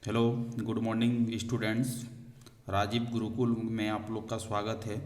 Hello, good morning students. Rajiv Gurukul में आप लोग का स्वागत है।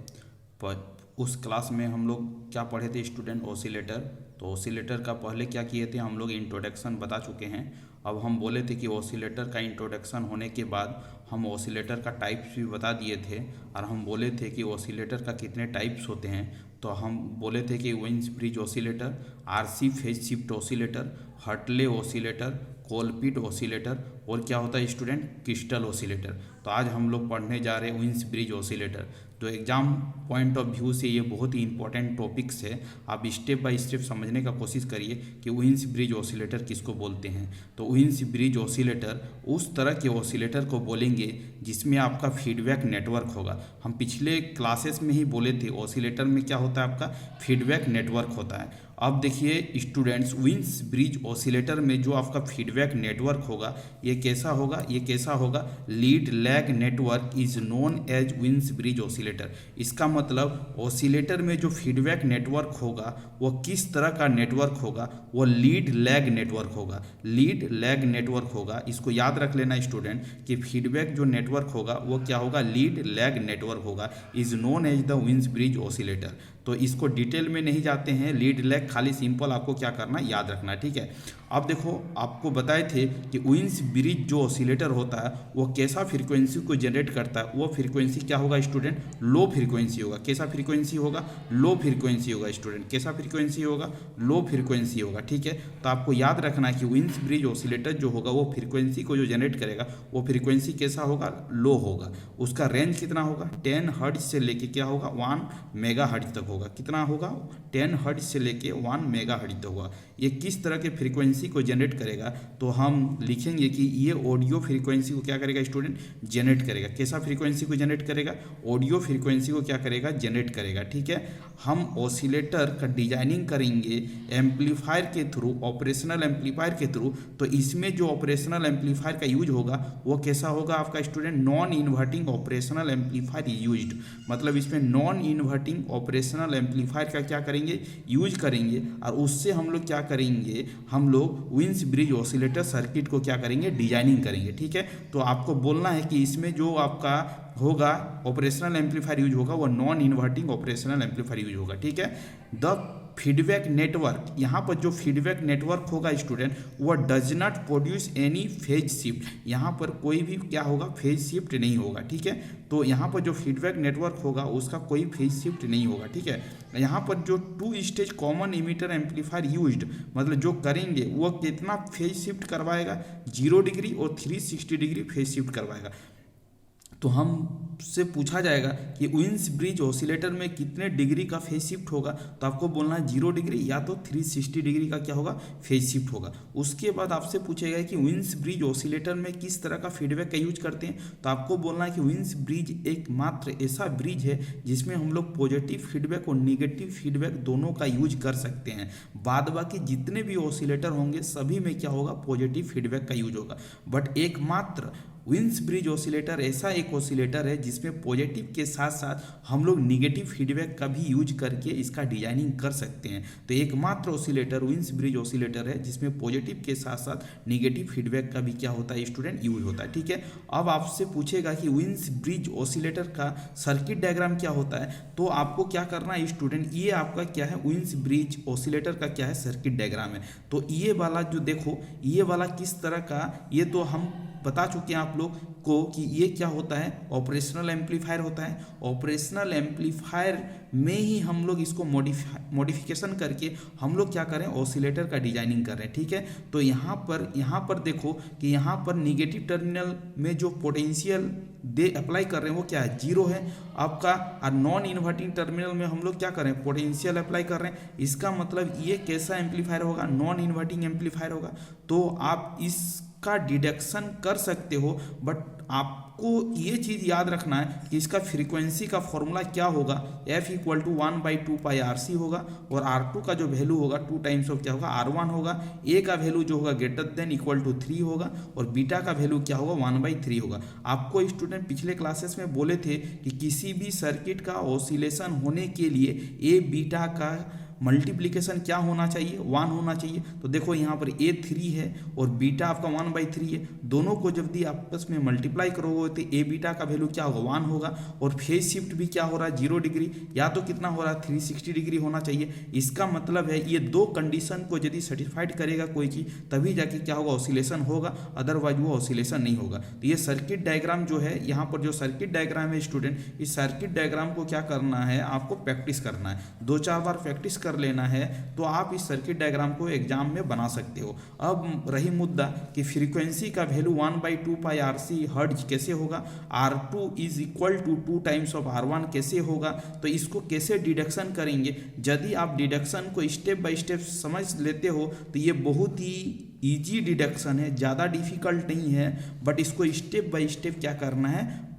पर उस क्लास में हम लोग क्या पढ़े थे स्टूडेंट? ऑसिलेटर। तो ऑसिलेटर का पहले क्या किए थे हम लोग? इंट्रोडक्शन बता चुके हैं। अब हम बोले थे कि ऑसिलेटर का इंट्रोडक्शन होने के बाद हम ऑसिलेटर का टाइप्स भी बता दिए थे, और हम बोले थे कि ऑसिलेटर का कितने टाइप्स होते हैं। तो हम बोले थे कि Wien's bridge oscillator, RC phase shift oscillator, Hartley oscillator, Colpitts oscillator, और क्या होता है स्टूडेंट? Crystal oscillator. तो आज हम लोग पढ़ने जा रहे हैं वेन्स ब्रिज ऑसिलेटर। तो एग्जाम पॉइंट ऑफ व्यू से ये बहुत ही इंपॉर्टेंट टॉपिक्स है। आप स्टेप बाय स्टेप समझने का कोशिश करिए कि वेन्स ब्रिज ऑसिलेटर किसको बोलते हैं। तो वेन्स ब्रिज ऑसिलेटर उस तरह के ऑसिलेटर को बोलेंगे जिसमें आपका फीडबैक नेटवर्क होगा। हम पिछले क्लासेस में ही बोले थे ऑसिलेटर में क्या होता है, आपका फीडबैक नेटवर्क होता है। अब देखिए स्टूडेंट्स, वेन्स ब्रिज ऑसिलेटर में जो आपका फीडबैक नेटवर्क होगा ये कैसा होगा? ये कैसा होगा? Lead lag network is known as Wien's bridge oscillator. इसका मतलब ऑसिलेटर में जो फीडबैक नेटवर्क होगा वो किस तरह का नेटवर्क होगा? वो लीड लैग नेटवर्क होगा। लीड लैग नेटवर्क होगा। इसको याद रख लेना स्टूडेंट कि फीडबैक जो नेटवर्क होगा वो क्या होगा? लीड लैग नेटवर्क होगा, is known as the Wien's bridge oscillator. तो इसको डिटेल में नहीं जाते हैं, लीड लैग खाली सिंपल आपको क्या करना, याद रखना, ठीक है। अब देखो, आपको बताए थे कि वेन्स ब्रिज जो ऑसिलेटर होता है वो कैसा फ्रीक्वेंसी को जनरेट करता है। वो फ्रीक्वेंसी क्या होगा स्टूडेंट? लो फ्रीक्वेंसी होगा। कैसा फ्रीक्वेंसी होगा? लो फ्रीक्वेंसी होगा स्टूडेंट। कैसा फ्रीक्वेंसी होगा? लो फ्रीक्वेंसी होगा, ठीक है। तो आपको याद रखना है कि वेन्स ब्रिज ऑसिलेटर जो होगा वो फ्रीक्वेंसी को जो जनरेट करेगा वो फ्रीक्वेंसी कैसा होगा? लो होगा। उसका रेंज कितना होगा? 10 हर्ट्ज से लेके क्या होगा? 1 मेगा हर्ट्ज तक होगा। कितना होगा? 10 हर्ट्ज से लेके 1 मेगा हर्ट्ज तक होगा। ये किस तरह के फ्रीक्वेंसी को जनरेट करेगा? तो हम लिखेंगे कि ये ऑडियो फ्रीक्वेंसी को क्या करेगा स्टूडेंट? जनरेट करेगा। कैसा फ्रीक्वेंसी को जनरेट करेगा? ऑडियो फ्रीक्वेंसी को क्या करेगा? जनरेट करेगा, ठीक है। हम ऑसिलेटर का डिजाइनिंग करेंगे एम्पलीफायर के थ्रू, ऑपरेशनल एम्पलीफायर के थ्रू। तो इसमें जो ऑपरेशनल एम्पलीफायर का यूज होगा वो कैसा होगा आपका student? Non inverting operational amplifier used. मतलब इसमें नॉन इन्वर्टिंग ऑपरेशनल एम्पलीफायर का क्या करेंगे? यूज करेंगे। और उससे हम लोग क्या करेंगे? हम लोग वेन्स ब्रिज ऑसिलेटर सर्किट को क्या करेंगे? डिजाइनिंग करेंगे, ठीक है। तो आपको बोलना है कि इसमें जो आपका होगा ऑपरेशनल एम्पलीफायर यूज होगा वो non inverting operational amplifier use होगा, ठीक है। द फीडबैक नेटवर्क, यहाँ पर जो फीडबैक नेटवर्क होगा स्टूडेंट वो does not produce any phase shift. यहाँ पर कोई भी क्या होगा? फेज शिफ्ट नहीं होगा, ठीक है। तो यहाँ पर जो फीडबैक नेटवर्क होगा उसका कोई फेज शिफ्ट नहीं होगा, ठीक है। यहाँ पर जो 2 stage common emitter amplifier used, मतलब जो करेंगे वो कितना फेज शिफ्ट करवाएगा? 0 डिग्री और 360 डिग्री फेज शिफ्ट करवाएगा। तो हमसे पूछा जाएगा कि वेन्स ब्रिज ऑसिलेटर में कितने डिग्री का फेज शिफ्ट होगा? तो आपको बोलना है 0 डिग्री या तो 360 डिग्री का क्या होगा? फेज शिफ्ट होगा। उसके बाद आपसे पूछेगा कि वेन्स ब्रिज ऑसिलेटर में किस तरह का फीडबैक का यूज करते हैं। तो आपको बोलना है कि वेन्स ब्रिज एकमात्र ऐसा ब्रिज है जिसमें हम लोग पॉजिटिव फीडबैक और निगेटिव फीडबैक दोनों का यूज कर सकते हैं। बाद बाकी जितने भी ऑसिलेटर होंगे सभी में क्या होगा? पॉजिटिव फीडबैक का यूज होगा। बट एकमात्र वेन्स ब्रिज ऑसिलेटर ऐसा एक ऑसिलेटर है जिसमें पॉजिटिव के साथ साथ हम लोग निगेटिव फीडबैक का भी यूज करके इसका डिजाइनिंग कर सकते हैं। तो एकमात्र ऑसिलेटर वेन्स ब्रिज ऑसिलेटर है जिसमें पॉजिटिव के साथ साथ निगेटिव फीडबैक का भी क्या होता है स्टूडेंट? यूज होता है, ठीक है। अब आपसे पूछेगा कि वेन्स ब्रिज ऑसिलेटर का सर्किट डायग्राम क्या होता है। तो आपको क्या करना है स्टूडेंट? ये आपका क्या है? वेन्स ब्रिज ऑसिलेटर का क्या है? सर्किट डायग्राम है। तो ये वाला जो देखो, ये वाला किस तरह का, ये तो हम बता चुके हैं आप लोग को कि ये क्या होता है? ऑपरेशनल एम्पलीफायर होता है। ऑपरेशनल एम्पलीफायर में ही हम लोग इसको मॉडिफिकेशन करके हम लोग क्या करें? ऑसिलेटर का डिजाइनिंग कर रहे हैं, ठीक है। तो यहाँ पर देखो कि यहाँ पर निगेटिव टर्मिनल में जो पोटेंशियल दे अप्लाई कर रहे हैं वो क्या है? 0 है आपका। और नॉन इन्वर्टिंग टर्मिनल में हम लोग क्या कर रहे हैं? पोटेंशियल अप्लाई कर रहे हैं। इसका मतलब ये कैसा एम्पलीफायर होगा? नॉन इन्वर्टिंग एम्पलीफायर होगा। तो आप इसका डिडक्शन कर सकते हो, बट आपको ये चीज़ याद रखना है कि इसका फ्रीक्वेंसी का फॉर्मूला क्या होगा? F इक्वल टू 1/2πRC होगा। और R2 का जो वैल्यू होगा 2 टाइम्स ऑफ क्या होगा? R1 होगा। A का वैल्यू जो होगा ग्रेटर देन इक्वल टू 3 होगा। और बीटा का वैल्यू क्या होगा? 1/3 होगा। आपको स्टूडेंट पिछले क्लासेस में बोले थे कि किसी भी सर्किट का ऑसिलेशन होने के लिए ए बीटा का मल्टीप्लीकेशन क्या होना चाहिए, 1 होना चाहिए। तो देखो यहाँ पर ए 3 है और बीटा आपका 1/3 है, दोनों को जब दी आपस में मल्टीप्लाई करोगे तो ए बीटा का वैल्यू क्या होगा, 1 होगा। और फेज शिफ्ट भी क्या हो रहा है, 0 डिग्री, या तो कितना हो रहा है 360 डिग्री होना चाहिए। इसका मतलब है ये दो कंडीशन को यदि सेटिस्फाइड करेगा कोई की, तभी जाके क्या होगा, ऑसिलेशन होगा, अदरवाइज वो ऑसिलेशन नहीं होगा। तो ये सर्किट डायग्राम जो है, यहाँ पर जो सर्किट डायग्राम है स्टूडेंट, इस सर्किट डायग्राम को क्या करना है, आपको प्रैक्टिस करना है, 2-4 बार प्रैक्टिस कर लेना है तो आप इस सर्किट डायग्राम को एग्जाम में बना सकते हो। अब रही मुद्दा कि फ्रीक्वेंसी का वैल्यू 1/2 पाई RC हर्ट्ज कैसे होगा, R2 is equal to 2 times of R1 कैसे होगा, तो इसको कैसे डिडक्शन करेंगे। यदि आप डिडक्शन को स्टेप बाय स्टेप समझ लेते हो तो ये बहुत ही इजी डिडक्शन है, ज़्यादा डिफिकल्ट नहीं है, बट इसको स्टेप बाय स्टेप क्या करना है,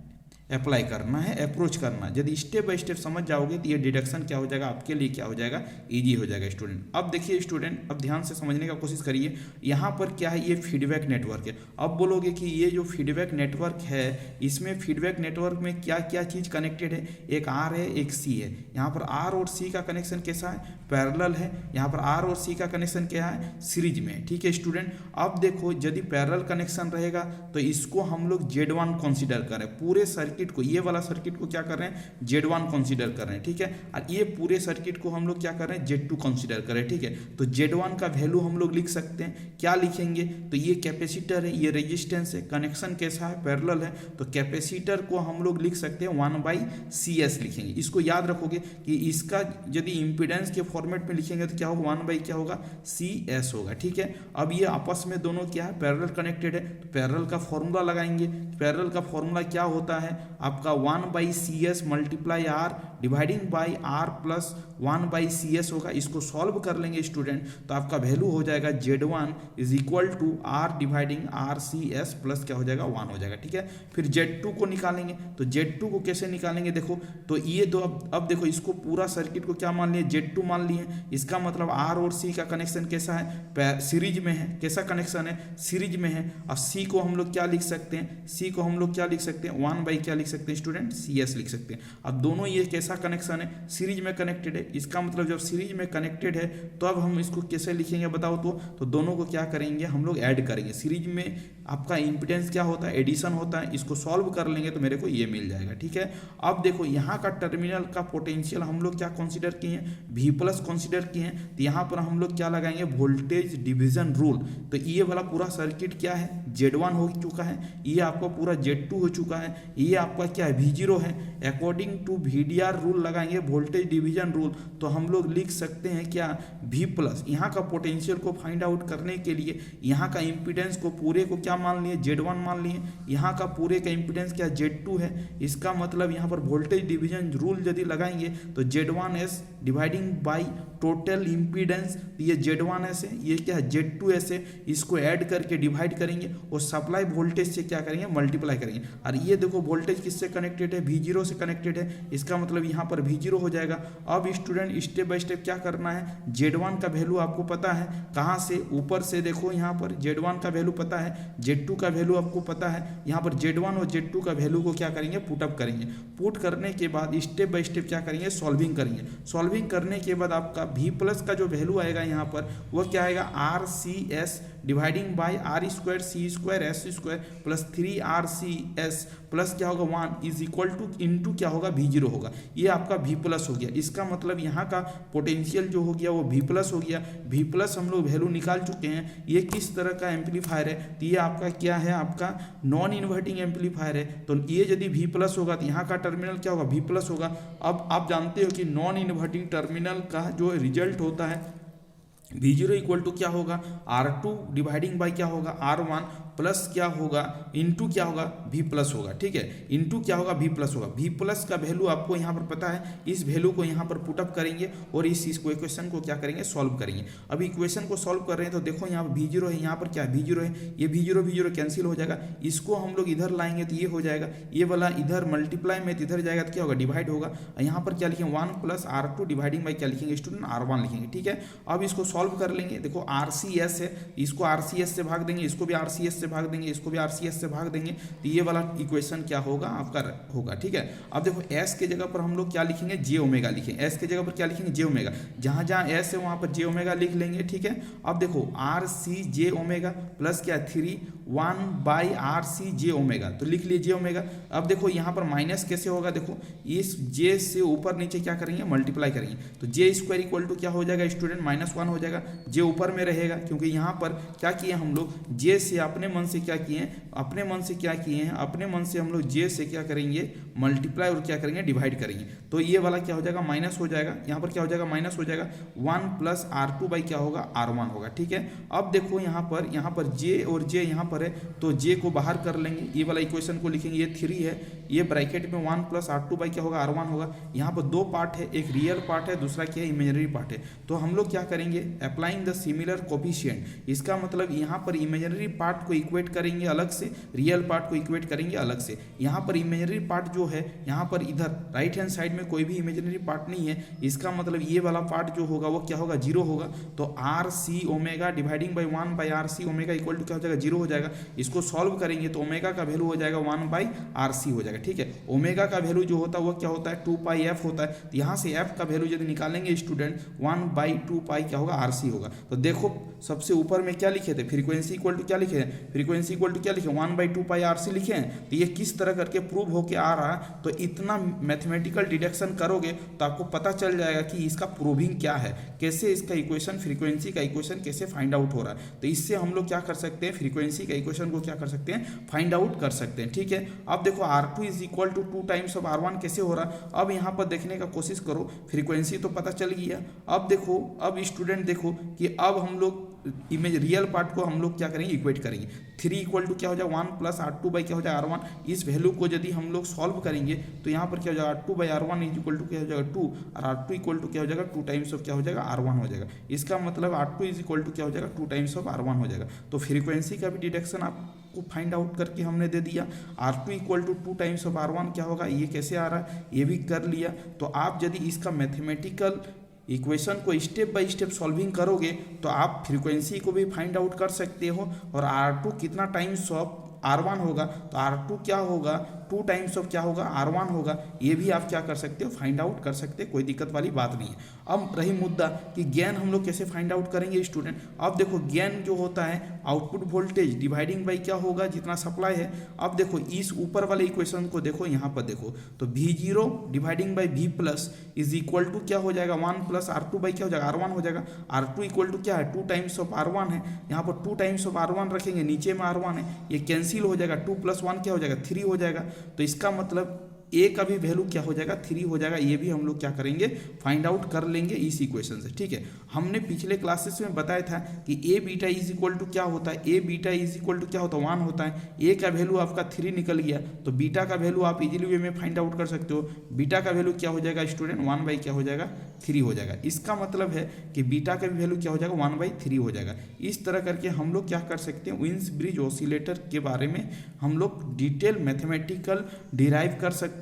अप्लाई करना है, अप्रोच करना। यदि स्टेप बाय स्टेप समझ जाओगे तो ये डिडक्शन क्या हो जाएगा, आपके लिए क्या हो जाएगा, इजी हो जाएगा स्टूडेंट। अब देखिए स्टूडेंट, अब ध्यान से समझने का कोशिश करिए। यहाँ पर क्या है, ये फीडबैक नेटवर्क है। अब बोलोगे कि ये जो फीडबैक नेटवर्क है, इसमें फीडबैक नेटवर्क में क्या क्या चीज़ कनेक्टेड है, एक R है, एक C है। यहाँ पर R और C का कनेक्शन कैसा है, पैरेलल है। यहाँ पर R और C का कनेक्शन क्या है, सीरीज में। ठीक है स्टूडेंट, अब देखो यदि पैरेलल कनेक्शन रहेगा तो इसको हम लोग Z1 कंसीडर करें, पूरे सर्किट को, ये वाला सर्किट को क्या कर रहे हैं, Z1 कंसीडर कर रहे हैं। ठीक है, और ये पूरे सर्किट को हम लोग क्या कर रहे हैं, Z2 कंसीडर करें। ठीक है, तो Z1 का वैल्यू हम लोग लिख सकते हैं, क्या लिखेंगे, तो ये कैपेसिटर है, ये रेजिस्टेंस है, कनेक्शन कैसा है, पैरेलल है, तो कैपेसिटर को हम लोग लिख सकते हैं 1/CS लिखेंगे। इसको याद रखोगे कि इसका यदि इंपीडेंस के फॉर्मेट में लिखेंगे तो क्या होगा, 1 क्या होगा, CS होगा। ठीक है, अब ये आपस में दोनों क्या है, पैरेलल कनेक्टेड है, तो पैरेलल का फॉर्मूला लगाएंगे। पैरेलल का फॉर्मूला क्या होता है आपका, 1/CS multiply R dividing by R plus 1/CS होगा। इसको सॉल्व कर लेंगे स्टूडेंट तो आपका वैल्यू हो जाएगा Z1 is equal to R dividing RCS plus क्या हो जाएगा, 1 हो जाएगा। ठीक है, फिर Z2 को निकालेंगे, तो Z2 को कैसे निकालेंगे, देखो तो ये तो अब देखो इसको पूरा सर्किट को क्या मान लिए, Z2 मान लिए। इसका मतलब R और C का कनेक्शन कैसा है, सीरीज में है। कैसा कनेक्शन है, सीरीज में है। अब C को हम लोग क्या लिख सकते हैं, C को हम लोग क्या लिख सकते हैं, 1 क्या लिख सकते हैं स्टूडेंट, CS लिख सकते हैं। अब दोनों ये कैसा कनेक्शन है, सीरीज में कनेक्टेड है। इसका मतलब जब सीरीज में कनेक्टेड है तो अब हम इसको कैसे लिखेंगे बताओ, तो दोनों को क्या करेंगे, हम लोग ऐड करेंगे। सीरीज में आपका इंपीडेंस क्या होता है, एडिशन होता है। इसको सॉल्व कर लेंगे तो मेरे को ये मिल जाएगा। ठीक है, अब देखो यहाँ का टर्मिनल का पोटेंशियल हम लोग क्या कंसीडर किए हैं, V+ कंसीडर किए हैं। तो यहाँ पर हम लोग क्या लगाएंगे, वोल्टेज डिवीजन रूल। तो ये वाला पूरा सर्किट क्या है, Z1 हो चुका है, ये आपका पूरा Z2 हो चुका है, ये आपका क्या है, V0 है। अकॉर्डिंग टू VDR रूल लगाएंगे, वोल्टेज डिवीजन रूल, तो हम लोग लिख सकते हैं क्या, V+। यहाँ का पोटेंशियल को फाइंड आउट करने के लिए यहाँ का इंपीडेंस को पूरे को क्या मान लिए, Z1 मान लिए। यहाँ का पूरे का इंपीडेंस क्या, Z2 है। इसका मतलब यहाँ पर वोल्टेज डिवीजन रूल यदि लगाएंगे तो Z1S dividing by total impedance, ये Z1S है, ये क्या है, Z2S है। इसको ऐड करके डिवाइड करेंगे और सप्लाई वोल्टेज से क्या करेंगे, मल्टीप्लाई करेंगे। और ये देखो वोल्टेज किससे कनेक्टेड है, V0 से कनेक्टेड है। इसका मतलब यहाँ पर V0 हो जाएगा। अब स्टूडेंट स्टेप बाय स्टेप क्या करना है, Z1 का वैल्यू आपको पता है, कहाँ से, ऊपर से देखो यहाँ पर Z1 का वैल्यू पता है, Z2 का वैल्यू आपको पता है। यहाँ पर Z1 और Z2 का वैल्यू को क्या करेंगे, पुटअप करेंगे। पुट करने के बाद स्टेप बाय स्टेप क्या करेंगे, सॉल्विंग करेंगे। सॉल्विंग करने के बाद आपका V+ का जो वैल्यू आएगा यहाँ पर वो क्या आएगा, RCS dividing by R² C² S² plus 3RCS plus क्या होगा 1 इज इक्वल टू इंटू क्या होगा, V0 होगा। ये आपका V+ हो गया। इसका मतलब यहाँ का पोटेंशियल जो हो गया वो V+ हो गया। V+ हम लोग वैल्यू निकाल चुके हैं। ये किस तरह का एम्पलीफायर है, तो ये आपका क्या है, आपका नॉन इन्वर्टिंग एम्पलीफायर है। तो ये यदि V+ होगा तो यहाँ का टर्मिनल क्या होगा, V+ होगा। अब आप जानते हो कि नॉन इन्वर्टिंग टर्मिनल का जो रिजल्ट होता है V0 इक्वल टू क्या होगा, R2 डिवाइडिंग बाई क्या होगा, R1 प्लस क्या होगा, इंटू क्या होगा, V+ होगा। ठीक है, इंटू क्या होगा, V+ होगा। V+ का वैल्यू आपको यहाँ पर पता है। इस वैल्यू को यहाँ पर पुटअप करेंगे और इस इक्वेशन को क्या करेंगे, सॉल्व करेंगे। अब इक्वेशन को सॉल्व कर रहे हैं तो देखो यहाँ पर V0 है, यहाँ पर क्या V0 है, ये V0 कैंसिल हो जाएगा। इसको हम लोग इधर लाएंगे तो ये हो जाएगा, ये वाला इधर मल्टीप्लाई में इधर जाएगा तो क्या होगा, डिवाइड होगा। यहाँ पर क्या लिखेंगे, 1 प्लस R2 डिवाइडिंग बाई क्या लिखेंगे स्टूडेंट, R1 लिखेंगे। ठीक है, अब इसको सॉल्व कर लेंगे। देखो RCS है, इसको RCS से भाग देंगे, इसको भी RCS से से भाग देंगे, इसको भी RCS से भाग देंगे, तो ये वाला इक्वेशन क्या होगा आपका होगा। ठीक है, अब देखो S के जगह पर हम लोग क्या लिखेंगे, जे ओमेगा लिखेंगे। S के जगह पर क्या लिखेंगे, जे ओमेगा, जहाँ जहाँ S है वहाँ पर जे ओमेगा लिख लेंगे। ठीक है, अब देखो RC जे ओमेगा प्लस क्या 3 1/RC जे ओमेगा, तो लिख लिए जे ओमेगा। अब देखो यहाँ पर माइनस कैसे होगा, देखो इस जे से ऊपर नीचे क्या करेंगे, मल्टीप्लाई करेंगे, तो जे स्क्वायर इक्वल टू क्या हो जाएगा स्टूडेंट, -1 हो जाएगा। जे ऊपर में रहेगा क्योंकि यहाँ पर क्या किए हम लोग, जे से अपने मन से क्या किए हैं, अपने मन से क्या किए हैं, अपने मन से हम लोग जे से क्या करेंगे, मल्टीप्लाई और क्या करेंगे, डिवाइड करेंगे। तो ये वाला क्या हो जाएगा, माइनस हो जाएगा, यहाँ पर क्या हो जाएगा, माइनस हो जाएगा। 1 + R2 बाई क्या होगा, R1 होगा। ठीक है, अब देखो यहाँ पर जे और जे यहाँ पर है, तो जे को बाहर कर लेंगे, ये वाला इक्वेशन को लिखेंगे, ये 3 है, ये ब्रैकेट में 1 + R2 बाई क्या होगा, R1 होगा। यहाँ पर दो पार्ट है, एक रियल पार्ट है, दूसरा क्या है, इमेजिनरी पार्ट है। तो हम लोग क्या करेंगे, अप्लाइंग द सिमिलर कोफिशिएंट, इसका मतलब यहाँ पर इमेजिनरी पार्ट को इक्वेट करेंगे अलग से, रियल पार्ट को इक्वेट करेंगे अलग से। यहाँ पर इमेजिनरी पार्ट जो है, यहाँ पर इधर राइट हैंड साइड में कोई भी इमेजिनरी पार्ट नहीं है, इसका मतलब ये वाला पार्ट जो होगा वो क्या होगा, 0 होगा। तो RC omega dividing by 1/RC omega equal to क्या हो जाएगा, 0 हो जाएगा। इसको सॉल्व करेंगे तो ओमेगा का वैल्यू हो जाएगा 1/RC हो जाएगा। ठीक है, ओमेगा का वैल्यू जो होता है वो क्या होता है, 2πf होता है। तो यहाँ से f का वैल्यू यदि निकालेंगे स्टूडेंट, 1/2π क्या होगा, RC होगा। तो देखो सबसे ऊपर में क्या लिखे थे, फ्रीक्वेंसी इक्वल टू क्या लिखे हैं, फ्रीक्वेंसी इक्वल टू क्या लिखे, 1/2πRC लिखे हैं। तो ये किस तरह करके प्रूव होके आ रहा है, तो इतना मैथमेटिकल डिडक्शन करोगे तो आपको पता चल जाएगा कि इसका प्रूविंग क्या है, कैसे इसका इक्वेशन, फ्रीक्वेंसी का इक्वेशन कैसे फाइंड आउट हो रहा है। तो इससे हम लोग क्या कर सकते हैं, फ्रीक्वेंसी का इक्वेशन को क्या कर सकते हैं, फाइंड आउट कर सकते हैं। ठीक है, अब देखो R2 = 2 टाइम्स ऑफ R1 कैसे हो रहा है। अब यहाँ पर देखने का कोशिश करो, फ्रीक्वेंसी तो पता चल गया। अब देखो, अब स्टूडेंट देखो कि अब हम लोग इमेज रियल पार्ट को हम लोग क्या करेंगे, इक्वेट करेंगे। 3 इक्वल टू क्या हो जाएगा, 1 + R2 बाई क्या हो जाएगा, R1। इस वैल्यू को यदि हम लोग सॉल्व करेंगे तो यहाँ पर क्या हो जाएगा, R2 by R1 equal to क्या हो जाएगा, 2, और R2 इक्वल टू क्या हो जाएगा, 2 टाइम्स ऑफ क्या हो जाएगा, R1 हो जाएगा। इसका मतलब R2 इक्वल टू क्या हो जाएगा, 2 टाइम्स ऑफ R1 हो जाएगा। तो फ्रीक्वेंसी का भी डिडक्शन आपको फाइंड आउट करके हमने दे दिया। R2 equal to 2 times of R1 क्या होगा, ये कैसे आ रहा है, ये भी कर लिया। तो आप यदि इसका मैथमेटिकल इक्वेशन को स्टेप बाय स्टेप सॉल्विंग करोगे तो आप फ्रीक्वेंसी को भी फाइंड आउट कर सकते हो, और R2 कितना टाइम्स ऑफ R1 होगा, तो R2 क्या होगा, 2 टाइम्स ऑफ क्या होगा, R1 होगा। ये भी आप क्या कर सकते हो, फाइंड आउट कर सकते हो, कोई दिक्कत वाली बात नहीं है। अब रही मुद्दा कि गेन हम लोग कैसे फाइंड आउट करेंगे स्टूडेंट। अब देखो गेन जो होता है, आउटपुट वोल्टेज डिवाइडिंग बाई क्या होगा, जितना सप्लाई है। अब देखो इस ऊपर वाले इक्वेशन को देखो, यहाँ पर देखो, तो V0 dividing by V+ is equal to क्या हो जाएगा, 1 + R2 बाई क्या हो जाएगा, R1 हो जाएगा। R2 इक्वल टू क्या है, 2 टाइम्स ऑफ R1 है, यहाँ पर 2 टाइम्स ऑफ R1 रखेंगे, नीचे में R1 है, ये कैंसिल हो जाएगा, 2 + 1 क्या हो जाएगा, 3 हो जाएगा। तो इसका मतलब ए का भी वैल्यू क्या हो जाएगा, 3 हो जाएगा। ये भी हम लोग क्या करेंगे, फाइंड आउट कर लेंगे इस इक्वेशन से। ठीक है, हमने पिछले क्लासेस में बताया था कि ए बीटा इज इक्वल टू क्या होता है, ए बीटा इज इक्वल टू क्या होता है, 1 होता है। ए का वैल्यू आपका 3 निकल गया, तो बीटा का वैल्यू आप इजीली वे में फाइंड आउट कर सकते हो। बीटा का वैल्यू क्या हो जाएगा स्टूडेंट, 1 क्या हो जाएगा, 3 हो जाएगा। इसका मतलब है कि बीटा का वैल्यू क्या हो जाएगा, 1/3 हो जाएगा। इस तरह करके हम लोग क्या कर सकते हैं, क्वींस ब्रिज ऑसिलेटर के बारे में हम लोग डिटेल मैथमेटिकल डिराइव कर सकते हैं,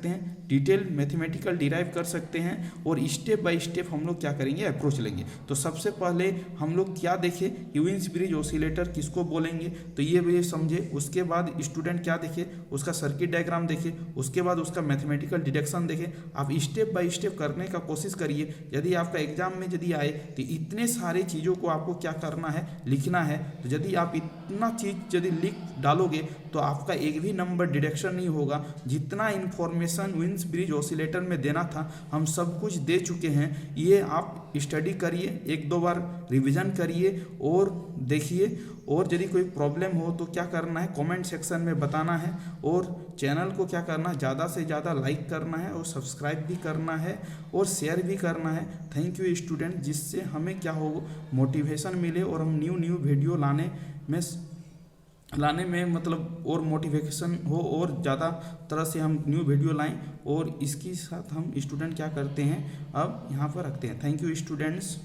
कर सकते हैं, और स्टेप बाय स्टेप हम लोग क्या करेंगे, अप्रोच लेंगे। तो सबसे पहले हम लोग क्या देखें, क्वींस ब्रिज ऑसिलेटर किसको बोलेंगे, तो ये भी समझे। उसके बाद स्टूडेंट क्या देखे, उसका सर्किट डायग्राम देखे, उसके बाद उसका मैथमेटिकल डिडक्शन देखे। आप स्टेप बाय स्टेप करने का कोशिश करिए। यदि आपका एग्जाम में यदि आए तो इतने सारे चीज़ों को आपको क्या करना है, लिखना है। तो यदि आप इतना चीज़ यदि लिख डालोगे तो आपका एक भी नंबर डिडक्शन नहीं होगा। जितना इन्फॉर्मेशन क्वींस ब्रिज ऑसिलेटर में देना था हम सब कुछ दे चुके हैं। ये आप स्टडी करिए, 1-2 बार रिवीजन करिए और देखिए। और यदि कोई प्रॉब्लम हो तो क्या करना है, कमेंट सेक्शन में बताना है, और चैनल को क्या करना है, ज़्यादा से ज़्यादा लाइक करना है, और सब्सक्राइब भी करना है, और शेयर भी करना है। थैंक यू स्टूडेंट, जिससे हमें क्या हो, मोटिवेशन मिले और हम न्यू वीडियो लाने में मतलब और मोटिवेशन हो, और ज़्यादा तरह से हम न्यू वीडियो लाएं। और इसके साथ हम स्टूडेंट क्या करते हैं, अब यहाँ पर रखते हैं। Thank you students.